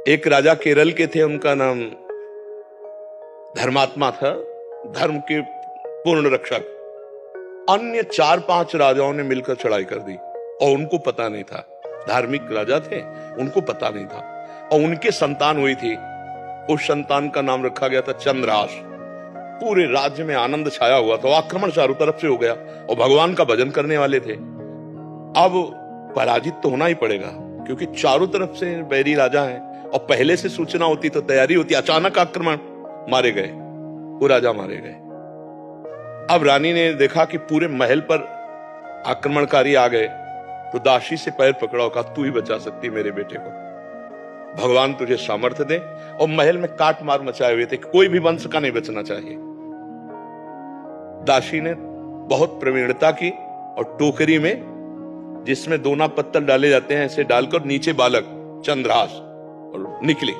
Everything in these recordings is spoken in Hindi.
एक राजा केरल के थे, उनका नाम धर्मात्मा था, धर्म के पूर्ण रक्षक। अन्य 4-5 राजाओं ने मिलकर चढ़ाई कर दी और उनको पता नहीं था। धार्मिक राजा थे, उनको पता नहीं था। और उनके संतान हुई थी, उस संतान का नाम रखा गया था चंद्रहास। पूरे राज्य में आनंद छाया हुआ था, आक्रमण चारों तरफ से हो गया और भगवान का भजन करने वाले थे। अब पराजित तो होना ही पड़ेगा, क्योंकि चारों तरफ से बैरी राजा हैं और पहले से सूचना होती तो तैयारी होती। अचानक आक्रमण, मारे गए, वो राजा मारे गए। अब रानी ने देखा कि पूरे महल पर आक्रमणकारी आ गए, तो दासी से पैर पकड़ा और कहा, तू ही बचा सकती मेरे बेटे को, भगवान तुझे सामर्थ्य दे। और महल में काट मार मचाए हुए थे, कोई भी वंश का नहीं बचना चाहिए। दासी ने बहुत प्रवीणता की और टोकरी में, जिसमें दोना पत्तल डाले जाते हैं, ऐसे डालकर नीचे बालक चंद्रहास, और निकली।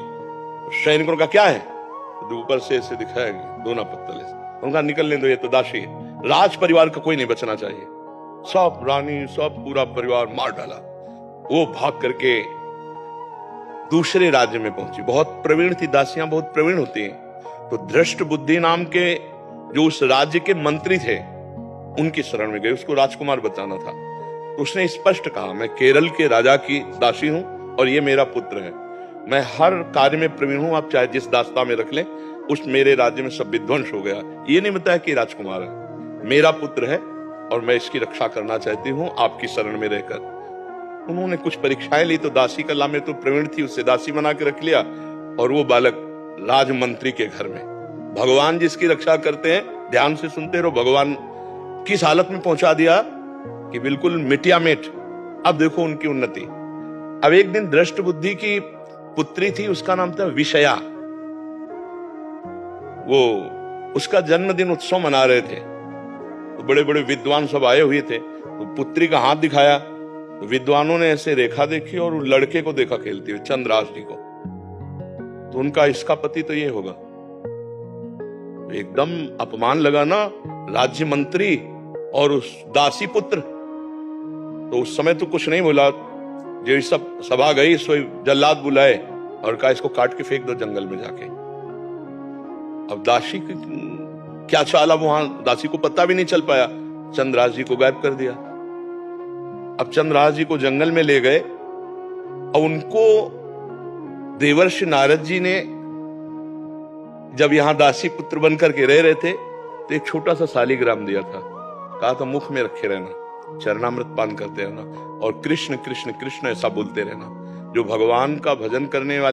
सैनिकों का क्या है, तो ऊपर से ऐसे दिखाया दोना पत्तल ऐसे। उनका निकलने दो, ये तो दासी है। राज परिवार का कोई नहीं बचना चाहिए। सब रानी, सब पूरा परिवार मार डाला। वो भाग करके दूसरे राज्य में पहुंची। बहुत प्रवीण थी, दासियां बहुत प्रवीण होती हैं। तो दृष्ट बुद्धि नाम के जो उस राज्य के मंत्री थे, उनकी शरण में गए, उसको राजकुमार बताना था। तो उसने स्पष्ट कहा, मैं केरल के राजा की दासी हूं और ये मेरा पुत्र है। मैं हर कार्य में प्रवीण हूं, आप चाहे जिस दास्ता में रख लें। उस मेरे राज्य में सब विध्वंस हो गया। ये नहीं बताया कि राजकुमार है, मेरा पुत्र है और मैं इसकी रक्षा करना चाहती हूं आपकी शरण में रहकर। उन्होंने कुछ परीक्षाएं ली, तो दासी कला में तो प्रवीण थी, उससे दासी बना के रख लिया। और वो बालक राजमंत्री के घर में। भगवान जिसकी रक्षा करते हैं, ध्यान से सुनते रहो, भगवान किस हालत में पहुंचा दिया कि बिल्कुल मिटिया मिट। अब देखो उनकी उन्नति। अब एक दिन दृष्ट बुद्धि की पुत्री थी, उसका नाम था विषया। वो उसका जन्मदिन उत्सव मना रहे थे, तो बड़े बड़े विद्वान सब आए हुए थे। तो पुत्री का हाथ दिखाया, तो विद्वानों ने ऐसे रेखा देखी और लड़के को देखा खेलते हुए, चंद्रहास जी को। तो उनका, इसका पति तो ये होगा। तो एकदम अपमान लगा ना, राज्य मंत्री और उस दासी पुत्र। तो उस समय तो कुछ नहीं बोला। जो सब सभा गई, सो जल्लाद बुलाए और कहा, इसको काट के फेंक दो जंगल में जाके। अब दासी क्या चाला वहां, दासी को पता भी नहीं चल पाया। चंद्रहास जी को गायब कर दिया। अब चंद्रहास जी को जंगल में ले गए और उनको देवर्षि नारद जी ने, जब यहां दासी पुत्र बनकर के रह रहे थे, तो एक छोटा सा शालिग्राम दिया था। कहा था, मुख में रखे रहना, चरणामृत पान करते रहना और कृष्ण कृष्ण कृष्ण ऐसा बोलते रहना। जो भगवान का भजन करने वाले